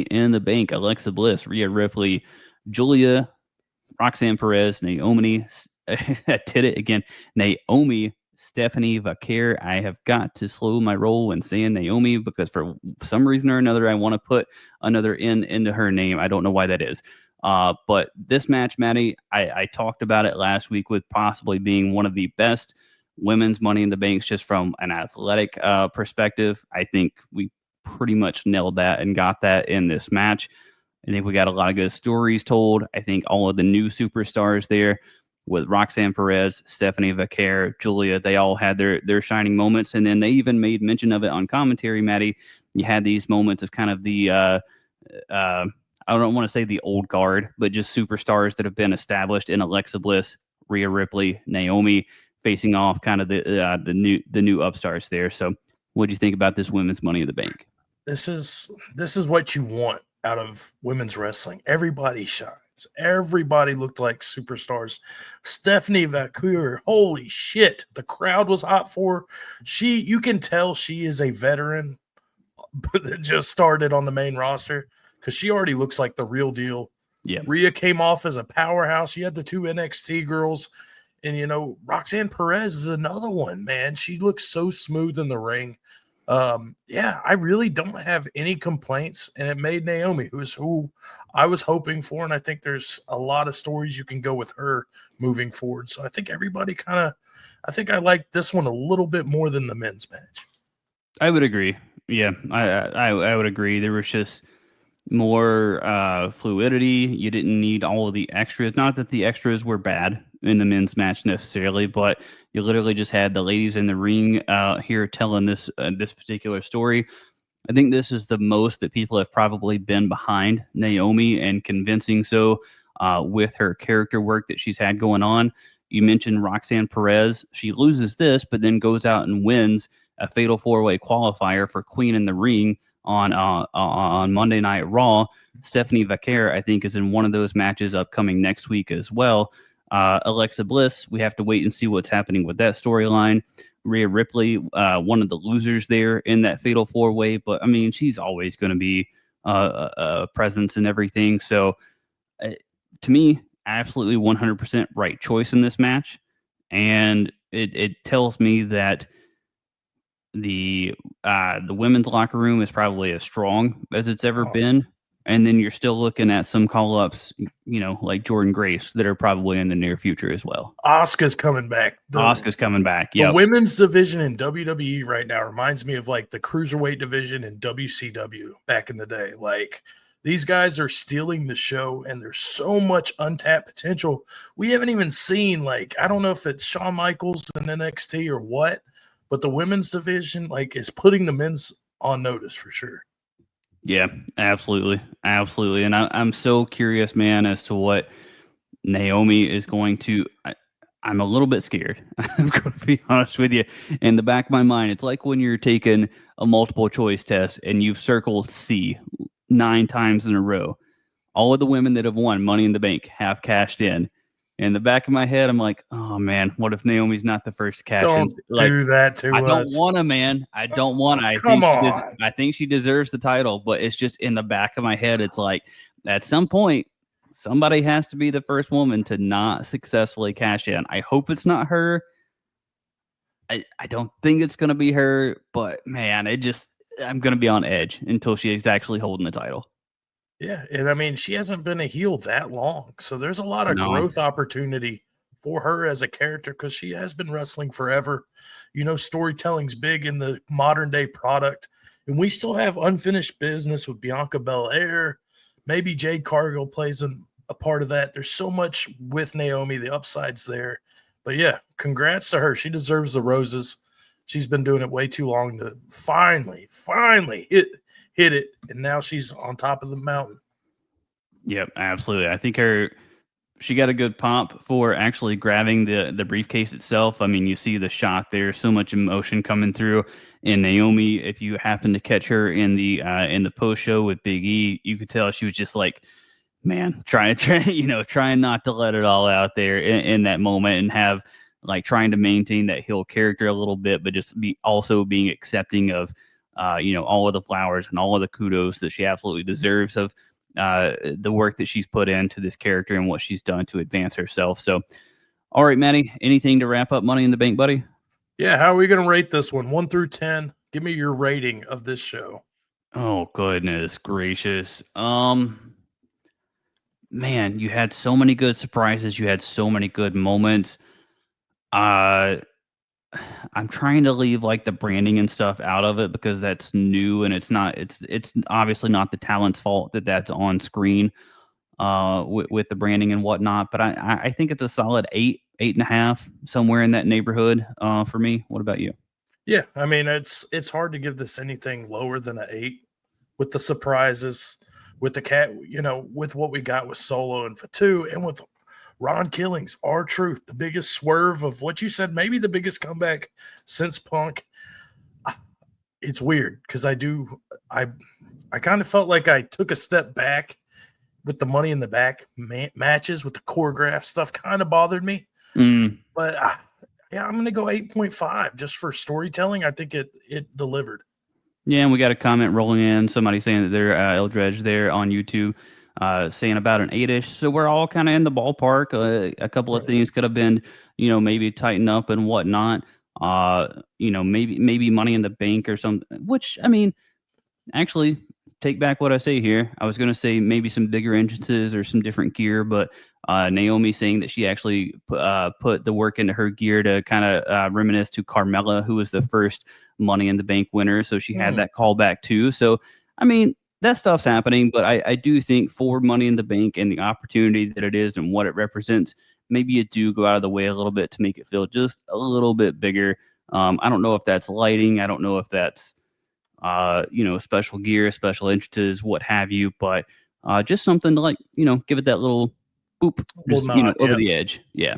in the Bank, Alexa Bliss, Rhea Ripley, Julia, Roxanne Perez, Naomi, I did it again, Naomi, Stephanie Vaquer. I have got to slow my roll when saying Naomi because for some reason or another, I want to put another N into her name. I don't know why that is. But this match, Maddie, I talked about it last week with possibly being one of the best women's Money in the Banks just from an athletic perspective. I think we pretty much nailed that and got that in this match. I think we got a lot of good stories told. I think all of the new superstars there with Roxanne Perez, Stephanie Vaquer, Julia, they all had their shining moments. And then they even made mention of it on commentary, Maddie. You had these moments of kind of the, I don't want to say the old guard, but just superstars that have been established in Alexa Bliss, Rhea Ripley, Naomi, facing off kind of the new upstarts there. So what do you think about this women's Money in the Bank? This is what you want out of women's wrestling. Everybody shines. Everybody looked like superstars. Stephanie Vaquer, holy shit, the crowd was hot for her. You can tell she is a veteran that just started on the main roster because she already looks like the real deal. Yeah, Rhea came off as a powerhouse. You had the two NXT girls, and Roxanne Perez is another one. Man, she looks so smooth in the ring. I really don't have any complaints, and it made Naomi, who I was hoping for, and I think there's a lot of stories you can go with her moving forward. So I think everybody I think I like this one a little bit more than the men's match. I would agree. Yeah, I would agree. There was just more fluidity. You didn't need all of the extras. Not that the extras were bad in the men's match necessarily, but you literally just had the ladies in the ring here telling this particular story. I think this is the most that people have probably been behind Naomi and convincing so with her character work that she's had going on. You mentioned Roxanne Perez. She loses this, but then goes out and wins a fatal four-way qualifier for Queen in the Ring on Monday Night Raw. Stephanie Vaquer, I think, is in one of those matches upcoming next week as well. Alexa Bliss, we have to wait and see what's happening with that storyline. Rhea Ripley, one of the losers there in that fatal four-way, but I mean, she's always going to be a presence and everything. So to me, absolutely 100% right choice in this match. And it tells me that the women's locker room is probably as strong as it's ever been. And then you're still looking at some call-ups, like Jordan Grace that are probably in the near future as well. Asuka's coming back. Asuka's coming back. Yeah. The women's division in WWE right now reminds me of like the cruiserweight division in WCW back in the day. Like these guys are stealing the show, and there's so much untapped potential. We haven't even seen I don't know if it's Shawn Michaels in NXT or what, but the women's division is putting the men's on notice for sure. Yeah, absolutely. Absolutely. And I'm so curious, man, as to what Naomi is going to. I'm a little bit scared. I'm going to be honest with you. In the back of my mind, it's like when you're taking a multiple choice test and you've circled C 9 times in a row. All of the women that have won Money in the Bank have cashed in. In the back of my head, I'm like, oh man, what if Naomi's not the first to cash in? Do that to us. I don't want to, man. I don't want to. I think she deserves the title, but it's just in the back of my head. It's like at some point, somebody has to be the first woman to not successfully cash in. I hope it's not her. I don't think it's going to be her, but man, I'm going to be on edge until she is actually holding the title. Yeah, and I mean, she hasn't been a heel that long, so there's a lot of growth opportunity for her as a character because she has been wrestling forever. Storytelling's big in the modern day product, and we still have unfinished business with Bianca Belair. Maybe Jade Cargill plays a part of that. There's so much with Naomi, the upsides there. But yeah, congrats to her. She deserves the roses. She's been doing it way too long to finally hit it, and now she's on top of the mountain. Yep, absolutely. I think she got a good pop for actually grabbing the briefcase itself. I mean, you see the shot there, so much emotion coming through. And Naomi, if you happen to catch her in the post show with Big E, you could tell she was just like, man, trying not to let it all out there in that moment and have trying to maintain that heel character a little bit, but just also being accepting of all of the flowers and all of the kudos that she absolutely deserves of the work that she's put into this character and what she's done to advance herself. So, all right, Maddie, anything to wrap up Money in the Bank, buddy? Yeah, how are we going to rate this one? 1 through 10. Give me your rating of this show. Oh, goodness gracious. Man, you had so many good surprises. You had so many good moments. Uh, I'm trying to leave like the branding and stuff out of it because that's new and it's obviously not the talent's fault that that's on screen with the branding and whatnot. But I think it's a solid 8.5, somewhere in that neighborhood for me. What about you? Yeah, I mean it's hard to give this anything lower than an 8 with the surprises, with the cat, with what we got with Solo and Fatu, and with Ron Killings, R-Truth, the biggest swerve of what you said, maybe the biggest comeback since Punk. It's weird because I kind of felt like I took a step back with the Money in the Back matches with the choreograph stuff. Kind of bothered me, Mm. but yeah, I'm gonna go 8.5 just for storytelling. I think it delivered. Yeah, and we got a comment rolling in. Somebody saying that they're Eldredge there on YouTube, saying about an 8-ish. So we're all kind of in the ballpark. A couple of Right. things could have been, maybe tighten up and whatnot. Maybe Money in the Bank or something. Which I mean, actually, take back what I say here. I was going to say maybe some bigger entrances or some different gear, but Naomi saying that she actually put the work into her gear to kind of reminisce to Carmella, who was the first Money in the Bank winner. So she had that callback too. So, I mean, that stuff's happening, but I do think for Money in the Bank and the opportunity that it is and what it represents, maybe you do go out of the way a little bit to make it feel just a little bit bigger. I don't know if that's lighting. I don't know if that's special gear, special entrances, what have you. But just something to like, give it that little boop, Well, just, not over yeah. the edge. Yeah.